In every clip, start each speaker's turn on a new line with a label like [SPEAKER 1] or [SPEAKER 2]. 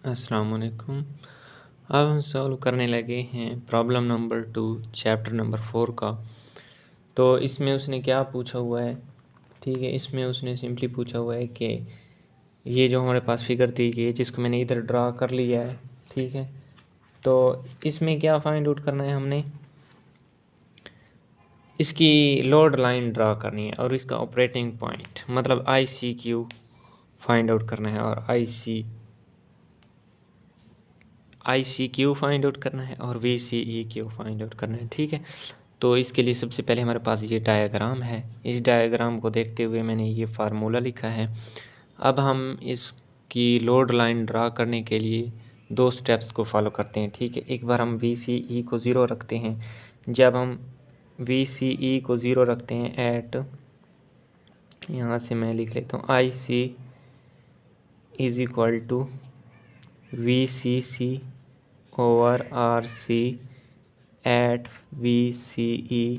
[SPEAKER 1] अस्सलाम वालेकुम। अब हम सॉल्व करने लगे हैं प्रॉब्लम नंबर 2 चैप्टर नंबर 4 का। तो इसमें उसने क्या पूछा हुआ है, ठीक है। इसमें उसने सिंपली पूछा हुआ है कि ये जो हमारे पास फिगर दी गई है जिसको मैंने इधर ड्रा कर लिया है, ठीक है। तो इसमें क्या फाइंड आउट करना है, हमने इसकी लोड लाइन ड्रा करनी है और इसका ऑपरेटिंग पॉइंट मतलब ICQ फाइंड आउट करना है और ICQ फाइंड आउट करना है और VCEQ फाइंड आउट करना है, ठीक है। तो इसके लिए सबसे पहले हमारे पास ये डायग्राम है। इस डायग्राम को देखते हुए मैंने ये फार्मूला लिखा है। अब हम इसकी लोड लाइन ड्रा करने के लिए दो स्टेप्स को फॉलो करते हैं, ठीक है। एक बार हम VCE को ज़ीरो रखते हैं। जब हम VCE को ज़ीरो रखते हैं एट, यहाँ से मैं लिख लेता हूँ IC is equal to VCC over RC at VCE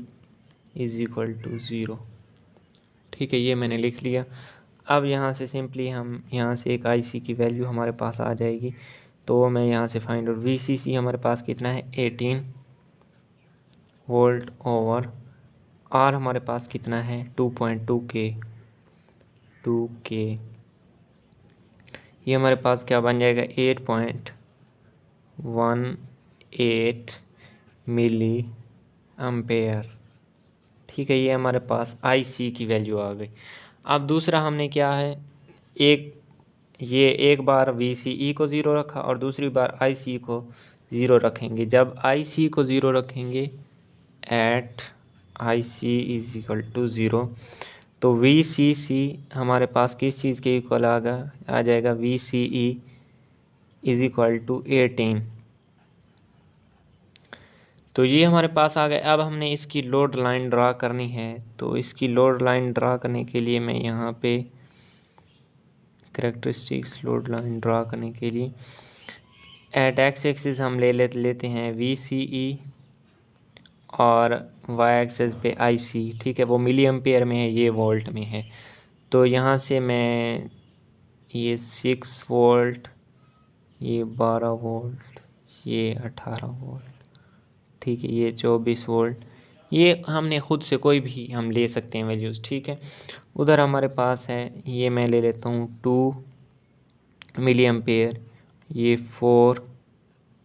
[SPEAKER 1] is equal to zero, ठीक है। ये मैंने लिख लिया। अब यहाँ से सिंपली हम यहाँ से एक IC की वैल्यू हमारे पास आ जाएगी। तो मैं यहाँ से फाइंड आउट VCC हमारे पास कितना है 18 वोल्ट ओवर R हमारे पास कितना है 2.2K। ये हमारे पास क्या बन जाएगा 8.18 मिली एम्पेयर, ठीक है। ये हमारे पास IC की वैल्यू आ गई। अब दूसरा हमने क्या है, एक बार VCE को ज़ीरो रखा और दूसरी बार IC को ज़ीरो रखेंगे। जब IC को ज़ीरो रखेंगे at IC is equal to zero, तो VCC हमारे पास किस चीज़ के इक्वल आ जाएगा VCE इज इक्वल टू 18। तो ये हमारे पास आ गए। अब हमने इसकी लोड लाइन ड्रा करनी है। तो इसकी लोड लाइन ड्रा करने के लिए मैं यहाँ पे कैरेक्टरिस्टिक्स लोड लाइन ड्रा करने के लिए एट एक्स एक्सिस हम लेते हैं VCE और वाई एक्सिस पे IC, ठीक है। वो मिली एम्पेयर में है, ये वोल्ट में है। तो यहाँ से मैं ये 6 वोल्ट, ये 12 वोल्ट, ये 18 वोल्ट, ठीक है, ये 24 वोल्ट, ये हमने ख़ुद से कोई भी हम ले सकते हैं वैल्यूज़, ठीक है। उधर हमारे पास है, ये मैं ले लेता हूँ 2 मिली एम्पेयर, ये 4,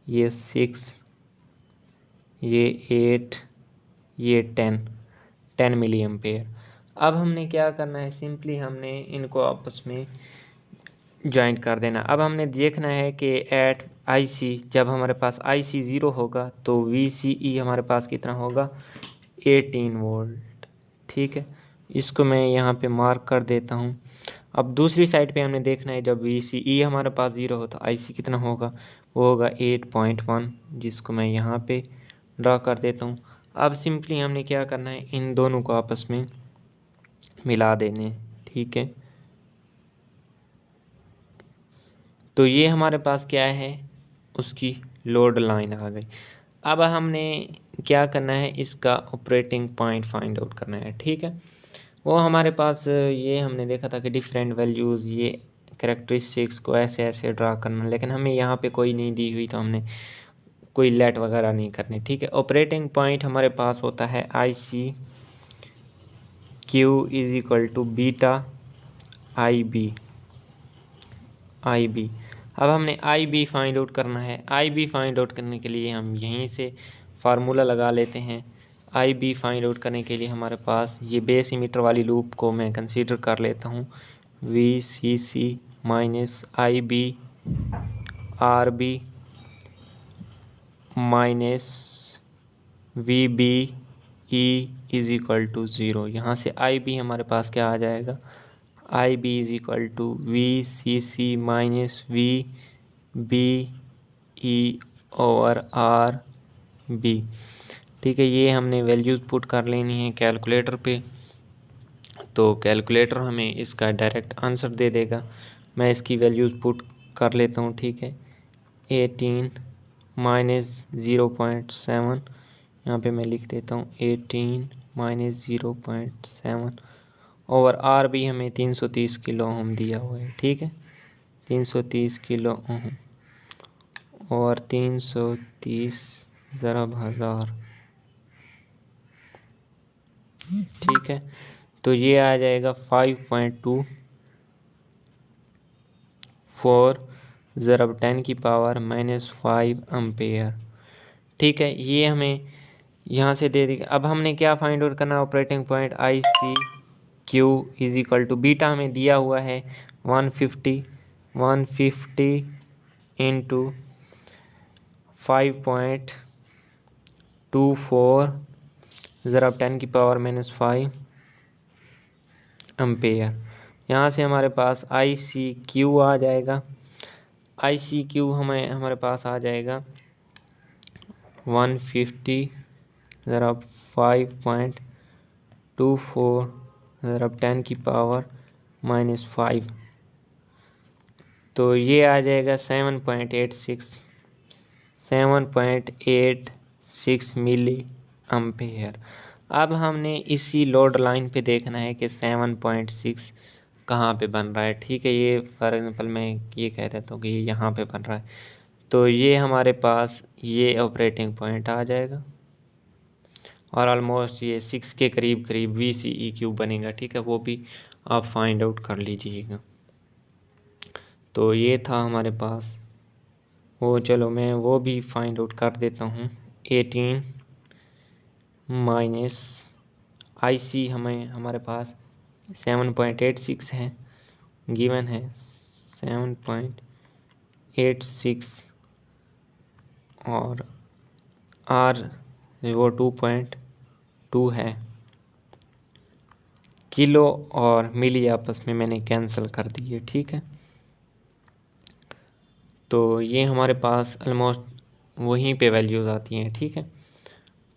[SPEAKER 1] ये 6, ये 8, ये 10 मिली एम्पेयर। अब हमने क्या करना है, सिंपली हमने इनको आपस में जॉइंट कर देना। अब हमने देखना है कि एट IC जब हमारे पास IC ज़ीरो होगा तो VCE हमारे पास कितना होगा 18 वोल्ट, ठीक है। इसको मैं यहाँ पे मार्क कर देता हूँ। अब दूसरी साइड पे हमने देखना है जब VCE हमारे पास ज़ीरो हो तो IC कितना होगा, वो होगा 8.1, जिसको मैं यहाँ पे ड्रा कर देता हूँ। अब सिंपली हमने क्या करना है, इन दोनों को आपस में मिला देने, ठीक है। तो ये हमारे पास क्या है, उसकी लोड लाइन आ गई। अब हमने क्या करना है, इसका ऑपरेटिंग पॉइंट फाइंड आउट करना है, ठीक है। वो हमारे पास ये हमने देखा था कि डिफरेंट वैल्यूज़, ये कैरेक्टरिस्टिक्स को ऐसे ऐसे ड्रा करना, लेकिन हमें यहाँ पे कोई नहीं दी हुई तो हमने कोई लेट वगैरह नहीं करनी, ठीक है। ऑपरेटिंग पॉइंट हमारे पास होता है ICQ is equal to beta IB। अब हमने IB फाइंड आउट करना है। IB फाइंड आउट करने के लिए हम यहीं से फार्मूला लगा लेते हैं। IB फाइंड आउट करने के लिए हमारे पास ये बेस इमीटर वाली लूप को मैं कंसीडर कर लेता हूँ। VCC minus IB RB minus VBE is equal to zero. यहाँ से IB हमारे पास क्या आ जाएगा, IB is equal to VCC minus VBE over RB, ठीक है। ये हमने वैल्यूज़ पुट कर लेनी है कैलकुलेटर पे, तो कैलकुलेटर हमें इसका डायरेक्ट आंसर दे देगा। मैं इसकी वैल्यूज़ पुट कर लेता हूँ, ठीक है। 18 माइनस 0.7, यहाँ पे मैं लिख देता हूँ 18 माइनस 0.7 ओवर आर भी हमें 330 किलो ओम दिया हुआ है, ठीक है, 330 किलो ओम। और 330 ज़रब 1000, ठीक है। तो ये आ जाएगा 5.24 ज़रब 10⁻⁻5 एम्पेयर, ठीक है। ये हमें यहाँ से दे देगा। अब हमने क्या फाइंड आउट करना, operating point I C Q is equal to beta हमें दिया हुआ है 150 इंटू 5.24 ज़रब 10⁻⁻5 एम्पेयर। यहाँ से हमारे पास आई सी क्यू आ जाएगा। आई सी क्यू हमारे पास आ जाएगा 150 ज़रब 5.24 ज़रब 10⁻⁻5, तो ये आ जाएगा 7.86 मिली एम्पेयर। अब हमने इसी लोड लाइन पे देखना है कि 7.6 कहाँ पे बन रहा है, ठीक है। ये फॉर एग्जांपल मैं ये कह देता हूँ कि ये यहाँ पे बन रहा है, तो ये हमारे पास ये ऑपरेटिंग पॉइंट आ जाएगा और ऑलमोस्ट ये 6 के करीब करीब VCEQ बनेगा, ठीक है। वो भी आप फाइंड आउट कर लीजिएगा। तो ये था हमारे पास वो, चलो मैं वो भी फाइंड आउट कर देता हूँ। 18 माइनस आई सी हमारे पास 7.86 है, गिवन है 7.86 और आर वो 2.2 है। किलो और मिली आपस में मैंने कैंसिल कर दिए, ठीक है। तो ये हमारे पास ऑलमोस्ट वहीं पे वैल्यूज़ आती हैं, ठीक है।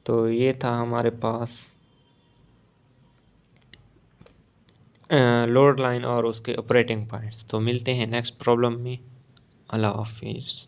[SPEAKER 1] तो ये था हमारे पास लोड लाइन और उसके ऑपरेटिंग पॉइंट्स। तो मिलते हैं नेक्स्ट प्रॉब्लम में। अल्लाह हाफिज़।